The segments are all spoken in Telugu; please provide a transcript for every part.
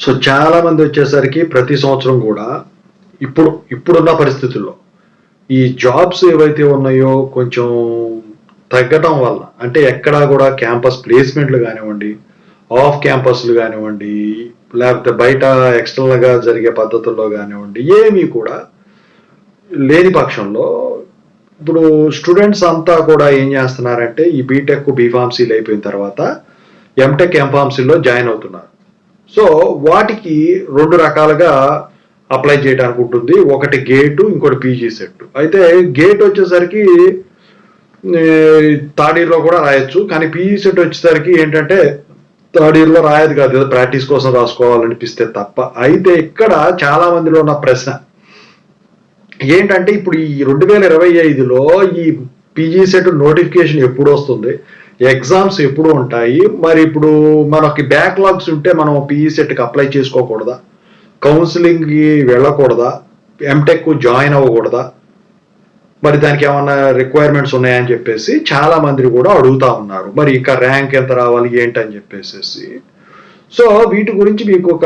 సో చాలా మంది వచ్చేసరికి ప్రతి సంవత్సరం కూడా ఇప్పుడున్న పరిస్థితుల్లో ఈ జాబ్స్ ఏవైతే ఉన్నాయో కొంచెం తగ్గటం వల్ల, అంటే ఎక్కడా కూడా క్యాంపస్ ప్లేస్మెంట్లు కానివ్వండి, ఆఫ్ క్యాంపస్లు కానివ్వండి, లేకపోతే బయట ఎక్స్టర్నల్గా జరిగే పద్ధతుల్లో కానివ్వండి, ఏమీ కూడా లేని పక్షంలో ఇప్పుడు స్టూడెంట్స్ అంతా కూడా ఏం చేస్తున్నారంటే ఈ బీటెక్ బీఫార్మసీలు అయిపోయిన తర్వాత ఎంటెక్ ఎంఫార్మసీలో జాయిన్ అవుతున్నారు. సో వాటికి 2 రకాలుగా అప్లై చేయడానికి ఉంటుంది. ఒకటి గేటు, ఇంకోటి పీజీ సెట్. అయితే గేట్ వచ్చేసరికి థర్డ్ ఇయర్లో కూడా రాయొచ్చు, కానీ పీజీ సెట్ వచ్చేసరికి ఏంటంటే థర్డ్ ఇయర్లో రాయదు కాదు, ఏదో ప్రాక్టీస్ కోసం రాసుకోవాలనిపిస్తే తప్ప. అయితే ఇక్కడ చాలా మందిలో ఉన్న ప్రశ్న ఏంటంటే ఇప్పుడు ఈ 2025లో ఈ పీజీ సెట్ నోటిఫికేషన్ ఎప్పుడు వస్తుంది, ఎగ్జామ్స్ ఎప్పుడు ఉంటాయి, మరి ఇప్పుడు మనకి బ్యాక్లాగ్స్ ఉంటే మనం పీజీ సెట్కి అప్లై చేసుకోకూడదా, కౌన్సిలింగ్కి వెళ్ళకూడదా, ఎంటెక్ జాయిన్ అవ్వకూడదా, మరి దానికి ఏమన్నా రిక్వైర్మెంట్స్ ఉన్నాయని చెప్పేసి చాలా మంది కూడా అడుగుతా ఉన్నారు. మరి ఇంకా ర్యాంక్ ఎంత రావాలి ఏంటని చెప్పేసి. సో వీటి గురించి మీకు ఒక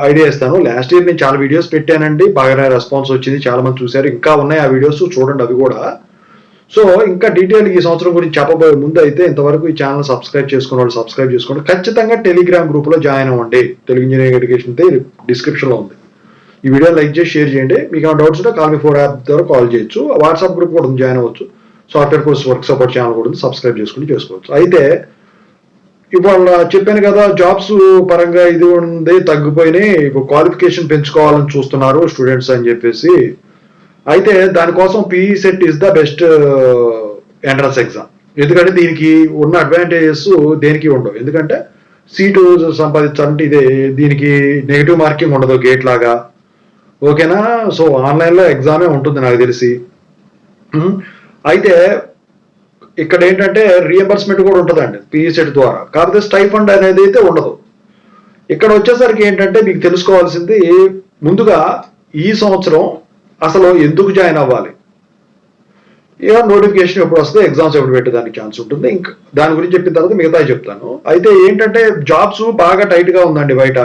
ఐడియా ఇస్తాను. లాస్ట్ ఇయర్ నేను చాలా వీడియోస్ పెట్టానండి, బాగానే రెస్పాన్స్ వచ్చింది, చాలా మంది చూశారు. ఇంకా ఉన్నాయి ఆ వీడియోస్, చూడండి అవి కూడా. సో ఇంకా డీటెయిల్ ఈ సంవత్సరం గురించి చెప్పబోయే ముందు అయితే ఇంతవరకు ఈ ఛానల్ సబ్స్క్రైబ్ చేసుకున్న వాళ్ళు సబ్స్క్రైబ్ చేసుకోండి. ఖచ్చితంగా టెలిగ్రామ్ గ్రూప్లో జాయిన్ అవ్వండి. తెలుగు ఇంజనీరింగ్ ఎడ్యుకేషన్ అయితే డిస్క్రిప్షన్లో ఉంది. ఈ వీడియో లైక్ చేసి షేర్ చేయండి. మీకు ఏమైనా డౌట్స్ ఉంటే కాల్ మీ 4 యాప్ ద్వారా కాల్ చేయొచ్చు. వాట్సాప్ గ్రూప్ కూడా జాయిన్ అవ్వచ్చు. Software course work support channel కూడా సబ్స్క్రైబ్ చేసుకోవచ్చు. అయితే ఇవాళ చెప్పాను కదా, జాబ్స్ పరంగా ఇది ఉంది, తగ్గిపోయినాయి, ఇప్పుడు క్వాలిఫికేషన్ పెంచుకోవాలని చూస్తున్నారు స్టూడెంట్స్ అని చెప్పేసి. అయితే దానికోసం PE set is the best entrance exam. ఎందుకంటే దీనికి ఉన్న అడ్వాంటేజెస్ దేనికి ఉండవు. ఎందుకంటే సీటు సంపాదించాలంటే ఇదే, దీనికి నెగిటివ్ మార్కింగ్ ఉండదు గేట్ లాగా, ఓకేనా. సో ఆన్లైన్లో ఎగ్జామే ఉంటుంది నాకు తెలిసి. అయితే ఇక్కడ ఏంటంటే రీఎంబర్స్మెంట్ కూడా ఉంటుందండి పీఈ సెట్ ద్వారా, కాకపోతే స్టైఫండ్ అనేది అయితే ఉండదు. ఇక్కడ వచ్చేసరికి ఏంటంటే మీకు తెలుసుకోవాల్సింది ముందుగా ఈ సంవత్సరం అసలు ఎందుకు జాయిన్ అవ్వాలి, ఏ నోటిఫికేషన్ ఎప్పుడు వస్తే ఎగ్జామ్స్ ఎప్పుడు పెట్టేదానికి ఛాన్స్ ఉంటుంది. ఇంకా దాని గురించి చెప్పిన తర్వాత మిగతా చెప్తాను. అయితే ఏంటంటే జాబ్స్ బాగా టైట్గా ఉందండి బయట.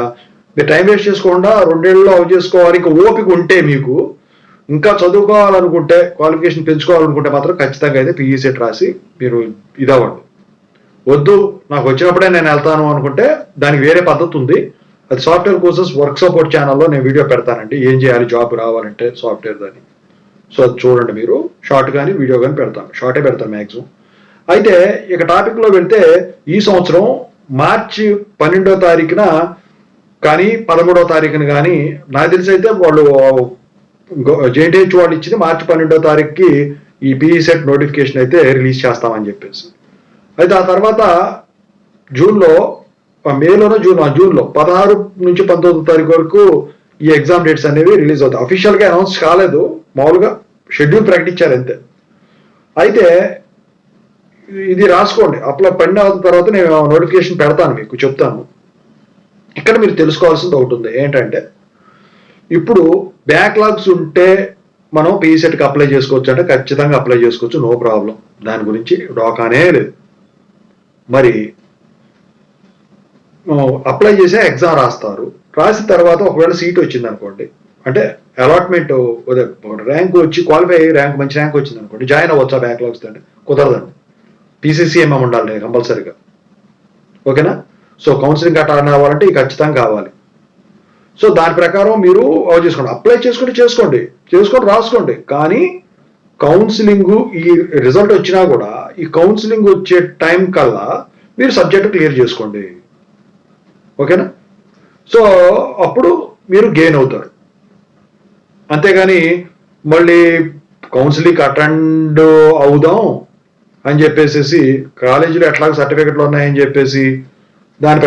మీరు టైం వేస్ట్ చేసుకోకుండా 2 ఏళ్ళలో అవి చేసుకోవాలి. ఇంకా ఓపిక ఉంటే మీకు ఇంకా చదువుకోవాలనుకుంటే, క్వాలిఫికేషన్ పెంచుకోవాలనుకుంటే మాత్రం ఖచ్చితంగా అయితే పీఈ సెట్ రాసి మీరు ఇదవ్వండి. వద్దు నాకు వచ్చినప్పుడే నేను వెళ్తాను అనుకుంటే దానికి వేరే పద్ధతి ఉంది. అది సాఫ్ట్వేర్ కోర్సెస్ వర్క్ సపోర్ట్ ఛానల్లో నేను వీడియో పెడతానండి, ఏం చేయాలి జాబ్ రావాలంటే సాఫ్ట్వేర్ దాన్ని. సో అది చూడండి మీరు. షార్ట్ కానీ వీడియో కానీ పెడతాను, షార్టే పెడతాను మ్యాక్సిమం. అయితే ఇక టాపిక్లో వెళ్తే ఈ సంవత్సరం మార్చి 12వ తారీఖున కానీ 13వ తారీఖున కానీ నాకు తెలిసి అయితే వాళ్ళు జేఎన్టీహెచ్ వాళ్ళు ఇచ్చింది మార్చి 12వ తారీఖుకి ఈ పీఈ సెట్ నోటిఫికేషన్ అయితే రిలీజ్ చేస్తామని చెప్పేసి. అయితే ఆ తర్వాత జూన్లో జూన్లో 16 నుంచి 19వ తారీఖు వరకు ఈ ఎగ్జామ్ డేట్స్ అనేవి రిలీజ్ అవుతాయి. అఫీషియల్గా అనౌన్స్ కాలేదు, మామూలుగా షెడ్యూల్ ప్రకటించారు అంతే. అయితే ఇది రాసుకోండి, అప్లై పడిన తర్వాత నేను నోటిఫికేషన్ పెడతాను, మీకు చెప్తాను. ఇక్కడ మీరు తెలుసుకోవాల్సింది ఒకటి ఉంది, ఏంటంటే ఇప్పుడు బ్యాక్లాగ్స్ ఉంటే మనం పీఈ సెట్కి అప్లై చేసుకోవచ్చు అంటే ఖచ్చితంగా అప్లై చేసుకోవచ్చు, నో ప్రాబ్లం, దాని గురించి డోకానే లేదు. మరి అప్లై చేసే ఎగ్జామ్ రాస్తారు, రాసిన తర్వాత ఒకవేళ సీట్ వచ్చింది అనుకోండి, అంటే అలాట్మెంట్ ర్యాంక్ వచ్చి క్వాలిఫై అయ్యి మంచి ర్యాంక్ వచ్చింది అనుకోండి, జాయిన్ అవ్వచ్చా బ్యాక్లాగ్స్ అంటే? కుదరదండి, పీసీసీఎంఎం ఉండాలి కంపల్సరీగా, ఓకేనా. సో కౌన్సిలింగ్ అటెండ్ అవ్వాలంటే ఇది ఖచ్చితంగా కావాలి. సో దాని ప్రకారం మీరు చేసుకోండి, అప్లై చేసుకోండి రాసుకోండి. కానీ కౌన్సిలింగ్ ఈ రిజల్ట్ వచ్చినా కూడా ఈ కౌన్సిలింగ్ వచ్చే టైం కల్లా మీరు సబ్జెక్ట్ క్లియర్ చేసుకోండి, ఓకేనా. సో అప్పుడు మీరు గెయిన్ అవుతారు. అంతేగాని మళ్ళీ కౌన్సిలింగ్ అటెండ్ అవుదాం అని చెప్పేసి కాలేజీలో ఎట్లాగో సర్టిఫికెట్లు ఉన్నాయని చెప్పేసి దీని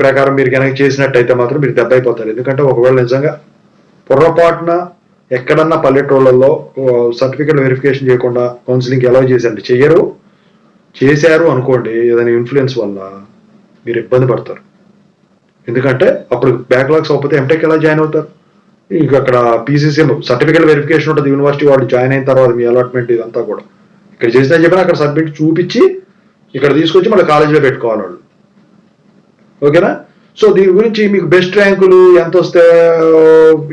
ప్రకారం మీరు కనుక చేసినట్టయితే మాత్రం మీరు దెబ్బ అయిపోతారు. ఎందుకంటే ఒకవేళ నిజంగా పొరపాటున ఎక్కడన్నా పల్లెటూళ్ళల్లో సర్టిఫికెట్ వెరిఫికేషన్ చేయకుండా కౌన్సిలింగ్ ఎలా చేశారు అనుకోండి, ఏదైనా ఇన్ఫ్లుయెన్స్ వల్ల మీరు ఇబ్బంది పడతారు. ఎందుకంటే అప్పుడు బ్యాక్లాగ్స్ అవ్వకపోతే ఎంటెక్ ఎలా జాయిన్ అవుతారు? ఇంక అక్కడ పీసీసీఎం సర్టిఫికెట్ వెరిఫికేషన్ ఉంటుంది, యూనివర్సిటీ వాళ్ళు జాయిన్ అయిన తర్వాత మీ అలాట్మెంట్ ఇదంతా కూడా ఇక్కడ చేసినా చెప్పినా అక్కడ సబ్మిట్ చూపించి ఇక్కడ తీసుకొచ్చి మళ్ళీ కాలేజీలో పెట్టుకోవాలి వాళ్ళు, ఓకేనా. సో దీని గురించి మీకు బెస్ట్ ర్యాంకులు ఎంత వస్తే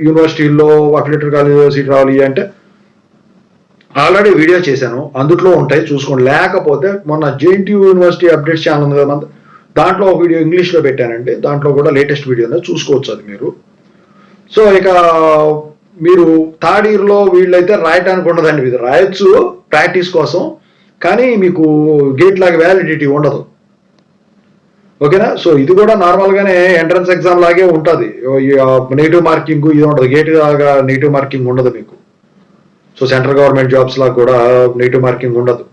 యూనివర్సిటీల్లో అఫిలియేటెడ్ కాలేజ్ సీట్ రావాలి అంటే ఆల్రెడీ వీడియో చేశాను, అందుట్లో ఉంటాయి చూసుకోండి. లేకపోతే మొన్న జేఎన్టీయూ యూనివర్సిటీ అప్డేట్స్ ఛానల్ ఉంది కదా, దాంట్లో ఒక వీడియో ఇంగ్లీష్లో పెట్టానండి, దాంట్లో కూడా లేటెస్ట్ వీడియో చూసుకోవచ్చు అది మీరు. సో ఇక మీరు థర్డ్ ఇయర్లో వీళ్ళైతే రాయటానికి ఉండదండి, ఇది రాయొచ్చు ప్రాక్టీస్ కోసం, కానీ మీకు గేట్ లాగా వ్యాలిడిటీ ఉండదు. ఓకేనా? సో ఇది కూడా నార్మల్గానే ఎంట్రన్స్ ఎగ్జామ్ లాగే ఉంటుంది, నెగిటివ్ మార్కింగ్ ఇది ఉండదు, గేట్ లాగా నెగిటివ్ మార్కింగ్ ఉండదు మీకు. సో సెంట్రల్ గవర్నమెంట్ జాబ్స్ లాగా కూడా నెగిటివ్ మార్కింగ్ ఉండదు.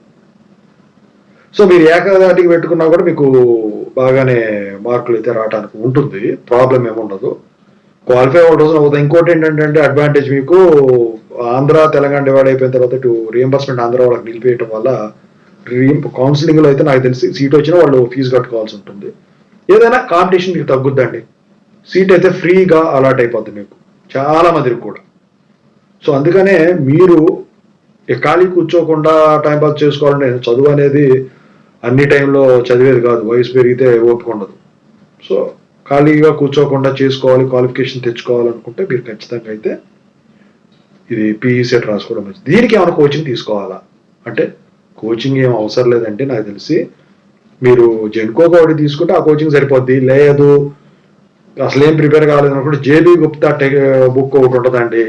సో మీరు ఏకదాటికి పెట్టుకున్నా కూడా మీకు బాగానే మార్కులు అయితే రావడానికి ఉంటుంది, ప్రాబ్లం ఏముండదు. క్వాలిఫై ఒక రోజున అవుతుంది. ఇంకోటి ఏంటంటే అడ్వాంటేజ్ మీకు ఆంధ్ర తెలంగాణ డివైడ్ అయిపోయిన తర్వాత ఇటు రియంబర్స్మెంట్ ఆంధ్ర వాళ్ళకి నిలిపేయటం వల్ల కౌన్సిలింగ్లో అయితే నాకు తెలిసి సీట్ వచ్చినా వాళ్ళు ఫీజు కట్టుకోవాల్సి ఉంటుంది. ఏదైనా కాంపిటీషన్ మీకు తగ్గుద్దండి, సీట్ అయితే ఫ్రీగా అలాట్ అయిపోద్ది మీకు చాలా మందికి కూడా. సో అందుకనే మీరు ఖాళీ కూర్చోకుండా టైంపాస్ చేసుకోవాలంటే చదువు అనేది అన్ని టైంలో చదివేది కాదు, వయసు పెరిగితే ఓపిక ఉండదు. సో ఖాళీగా కూర్చోకుండా చేసుకోవాలి, క్వాలిఫికేషన్ తెచ్చుకోవాలనుకుంటే మీరు ఖచ్చితంగా అయితే ఇది పీఈ సెట్ రాసుకోవడం మంచిది. దీనికి ఏమైనా కోచింగ్ తీసుకోవాలా అంటే కోచింగ్ ఏం అవసరం లేదంటే నాకు తెలిసి మీరు జెన్కోకి ఒకటి తీసుకుంటే ఆ కోచింగ్ సరిపోద్ది. లేదు అసలేం ప్రిపేర్ కాలేదు అనుకుంటే జేబీ గుప్తా బుక్ ఒకటి ఉంటుందండి,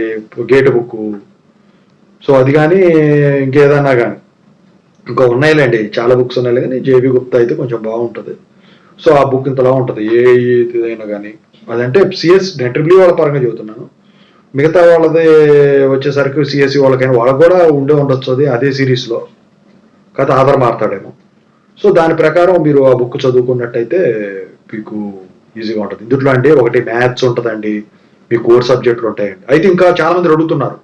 గేట్ బుక్. సో అది కానీ ఇంకేదన్నా కానీ ఇంకా ఉన్నాయిలేండి, చాలా బుక్స్ ఉన్నాయి కానీ జేబీ గుప్తా అయితే కొంచెం బాగుంటుంది. సో ఆ బుక్ ఇంతలా ఉంటుంది ఏదైనా కానీ. అదంటే సిఎస్ ట్రిపుల్ వాళ్ళ పరంగా చెబుతున్నాను, మిగతా వాళ్ళది వచ్చేసరికి సిఎస్సి వాళ్ళకైనా వాళ్ళకు కూడా ఉండొచ్చు అది అదే సిరీస్లో, కథ ఆధార్ మారుతాడేమో. సో దాని ప్రకారం మీరు ఆ బుక్ చదువుకున్నట్టయితే మీకు ఈజీగా ఉంటుంది. ఇందులో అంటే ఒకటి మ్యాథ్స్ ఉంటుందండి, మీ కోర్ సబ్జెక్టులు ఉంటాయండి. అయితే ఇంకా చాలా మంది అడుగుతున్నారు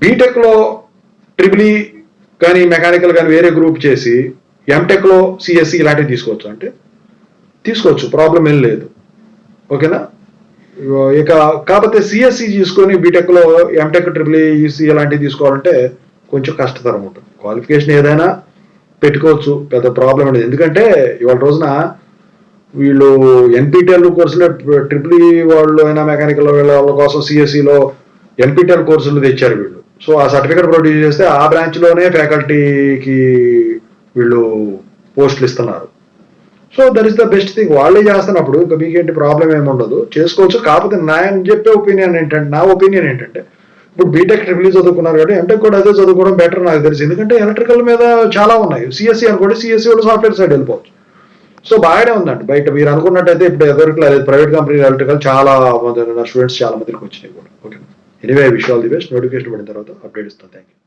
బీటెక్లో ట్రిపుల్ కానీ మెకానికల్ కానీ వేరే గ్రూప్ చేసి ఎంటెక్లో సిఎస్సి ఇలాంటివి తీసుకోవచ్చు అంటే తీసుకోవచ్చు, ప్రాబ్లం ఏం లేదు. ఓకేనా? ఇక కాకపోతే సిఎస్సి తీసుకొని బీటెక్లో ఎంటెక్ ట్రిపుల్ ఈసీ ఇలాంటివి తీసుకోవాలంటే కొంచెం కష్టతరం ఉంటుంది. క్వాలిఫికేషన్ ఏదైనా పెట్టుకోవచ్చు, పెద్ద ప్రాబ్లం అనేది. ఎందుకంటే ఇవాళ రోజున వీళ్ళు ఎన్పిటిఎల్ కోర్సులో ట్రిపుల్ వాళ్ళు అయినా మెకానికల్ వాళ్ళ కోసం సిఎస్సిలో ఎన్పిటిఎల్ కోర్సులు తెచ్చారు వీళ్ళు. సో ఆ సర్టిఫికేట్ ప్రొడ్యూస్ చేస్తే ఆ బ్రాంచ్లోనే ఫ్యాకల్టీకి వీళ్ళు పోస్టులు ఇస్తున్నారు. So that is the best thing, వాళ్ళే చేస్తున్నప్పుడు ఇంకా మీకేంటి ప్రాబ్లం ఏమి ఉండదు, చేసుకోవచ్చు. కాకపోతే నా ఒపీనియన్ ఏంటంటే ఇప్పుడు బీటెక్ ట్రిపుల్ చదువుకున్నారు కాబట్టి ఎంటెక్ కూడా అదే చదువుకోవడం బెటర్ నాకు తెలిసి. ఎందుకంటే ఎలక్ట్రికల్ మీద చాలా ఉన్నాయి, సిఎస్సి అనుకోండి, సిఎస్సి వాళ్ళు సాఫ్ట్వేర్ సైడ్ వెళ్ళిపోవచ్చు. సో బాగానే ఉందండి. బయట మీరు అనుకున్నట్టయితే ఇప్పుడు ఎవరికి ప్రైవేట్ కంపెనీ ఎలక్ట్రికల్ చాలా స్టూడెంట్స్ చాలా మందికి వచ్చినాయి కూడా. Okay, anyway wish all the best. Notification పడిన తర్వాత అప్డేట్ ఇస్తాను. Thank you.